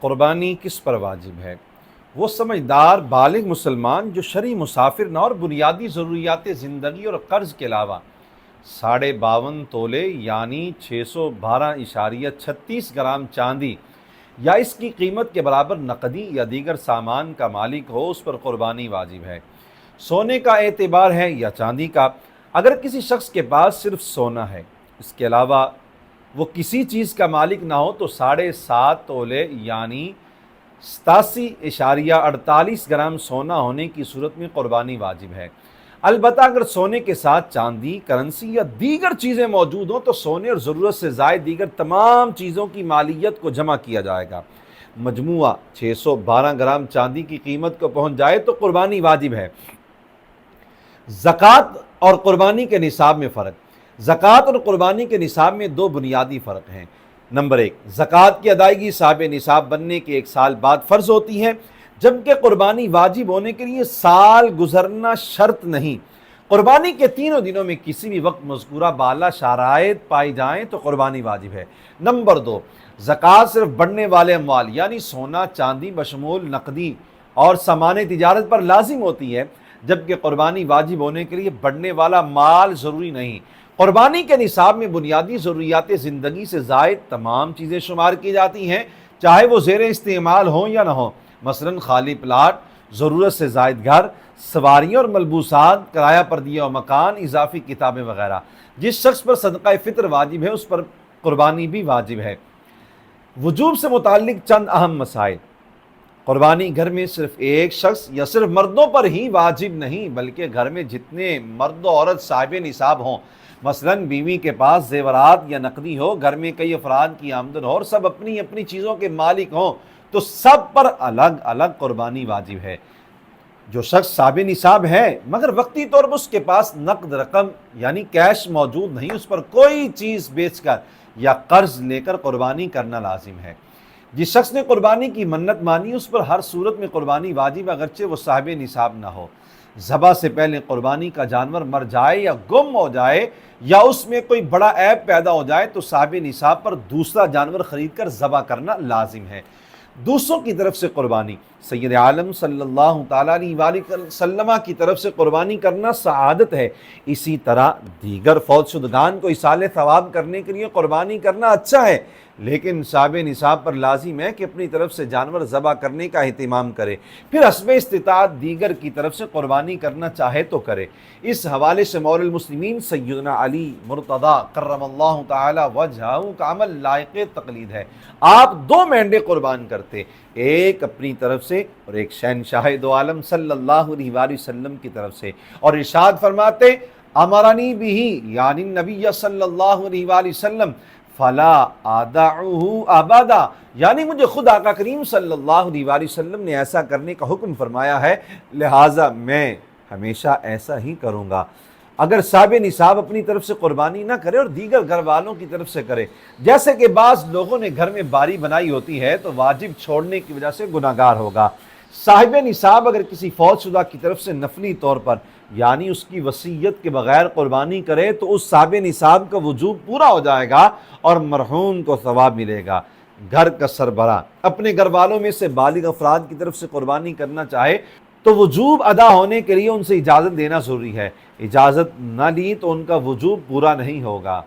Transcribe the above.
قربانی کس پر واجب ہے؟ وہ سمجھدار بالغ مسلمان جو شرعی مسافر نہ اور بنیادی ضروریات زندگی اور قرض کے علاوہ 52.5 تولے یعنی 612.36 گرام چاندی یا اس کی قیمت کے برابر نقدی یا دیگر سامان کا مالک ہو، اس پر قربانی واجب ہے۔ سونے کا اعتبار ہے یا چاندی کا؟ اگر کسی شخص کے پاس صرف سونا ہے، اس کے علاوہ وہ کسی چیز کا مالک نہ ہو، تو 7.5 تولے یعنی 87.48 گرام سونا ہونے کی صورت میں قربانی واجب ہے۔ البتہ اگر سونے کے ساتھ چاندی، کرنسی یا دیگر چیزیں موجود ہوں تو سونے اور ضرورت سے زائد دیگر تمام چیزوں کی مالیت کو جمع کیا جائے گا۔ مجموعہ 612 گرام چاندی کی قیمت کو پہنچ جائے تو قربانی واجب ہے۔ زکوٰۃ اور قربانی کے نصاب میں فرق۔ زکوٰۃ اور قربانی کے نصاب میں دو بنیادی فرق ہیں۔ نمبر 1، زکوٰۃ کی ادائیگی صاحب نصاب بننے کے 1 سال بعد فرض ہوتی ہے، جبکہ قربانی واجب ہونے کے لیے سال گزرنا شرط نہیں۔ قربانی کے تینوں دنوں میں کسی بھی وقت مذکورہ بالا شرائط پائی جائیں تو قربانی واجب ہے۔ نمبر 2، زکوٰۃ صرف بڑھنے والے اموال یعنی سونا چاندی بشمول نقدی اور سامان تجارت پر لازم ہوتی ہے، جبکہ قربانی واجب ہونے کے لیے بڑھنے والا مال ضروری نہیں۔ قربانی کے نصاب میں بنیادی ضروریات زندگی سے زائد تمام چیزیں شمار کی جاتی ہیں، چاہے وہ زیر استعمال ہوں یا نہ ہوں، مثلا خالی پلاٹ، ضرورت سے زائد گھر، سواریاں اور ملبوسات، کرایہ پر دیا ہوا مکان، اضافی کتابیں وغیرہ۔ جس شخص پر صدقہ فطر واجب ہے اس پر قربانی بھی واجب ہے۔ وجوب سے متعلق چند اہم مسائل۔ قربانی گھر میں صرف ایک شخص یا صرف مردوں پر ہی واجب نہیں، بلکہ گھر میں جتنے مرد و عورت صاحب نصاب ہوں، مثلا بیوی کے پاس زیورات یا نقدی ہو، گھر میں کئی افراد کی آمدن ہو اور سب اپنی اپنی چیزوں کے مالک ہوں، تو سب پر الگ الگ قربانی واجب ہے۔ جو شخص صاحب نصاب ہے مگر وقتی طور پر اس کے پاس نقد رقم یعنی کیش موجود نہیں، اس پر کوئی چیز بیچ کر یا قرض لے کر قربانی کرنا لازم ہے۔ جس شخص نے قربانی کی منت مانی اس پر ہر صورت میں قربانی واجب اگرچہ وہ صاحب نصاب نہ ہو۔ ذبح سے پہلے قربانی کا جانور مر جائے یا گم ہو جائے یا اس میں کوئی بڑا عیب پیدا ہو جائے تو صاحب نصاب پر دوسرا جانور خرید کر ذبح کرنا لازم ہے۔ دوسروں کی طرف سے قربانی۔ سید عالم صلی اللہ تعالیٰ علیہ وآلہ وسلم کی طرف سے قربانی کرنا سعادت ہے۔ اسی طرح دیگر فوت شدگان کو ایصال ثواب کرنے کے لیے قربانی کرنا اچھا ہے، لیکن صاحب نصاب پر لازم ہے کہ اپنی طرف سے جانور ذبح کرنے کا اہتمام کرے، پھر حسب استطاعت دیگر کی طرف سے قربانی کرنا چاہے تو کرے۔ اس حوالے سے مولا المسلمین سیدنا علی مرتضیٰ کرم اللہ تعالی وجہہ کا عمل لائق تقلید ہے۔ آپ 2 مینڈے قربان کرتے، ایک اپنی طرف سے اور ایک شہنشاہ دو عالم صلی اللہ علیہ وآلہ وسلم کی طرف سے، اور ارشاد فرماتے امرنی بھی یعنی نبی صلی اللہ علیہ وآلہ وسلم فلا ادعوہ ابدا، یعنی مجھے خود آقا کریم صلی اللہ علیہ وآلہ وسلم نے ایسا کرنے کا حکم فرمایا ہے، لہٰذا میں ہمیشہ ایسا ہی کروں گا۔ اگر صاحب نصاب اپنی طرف سے قربانی نہ کرے اور دیگر گھر والوں کی طرف سے کرے، جیسے کہ بعض لوگوں نے گھر میں باری بنائی ہوتی ہے، تو واجب چھوڑنے کی وجہ سے گناہگار ہوگا۔ صاحب نصاب اگر کسی فوت شدہ کی طرف سے نفلی طور پر یعنی اس کی وصیت کے بغیر قربانی کرے تو اس صاحب نصاب کا وجوب پورا ہو جائے گا اور مرحوم کو ثواب ملے گا۔ گھر کا سربراہ اپنے گھر والوں میں سے بالغ افراد کی طرف سے قربانی کرنا چاہے تو وجوب ادا ہونے کے لیے ان سے اجازت لینا ضروری ہے، اجازت نہ لی تو ان کا وجوب پورا نہیں ہوگا۔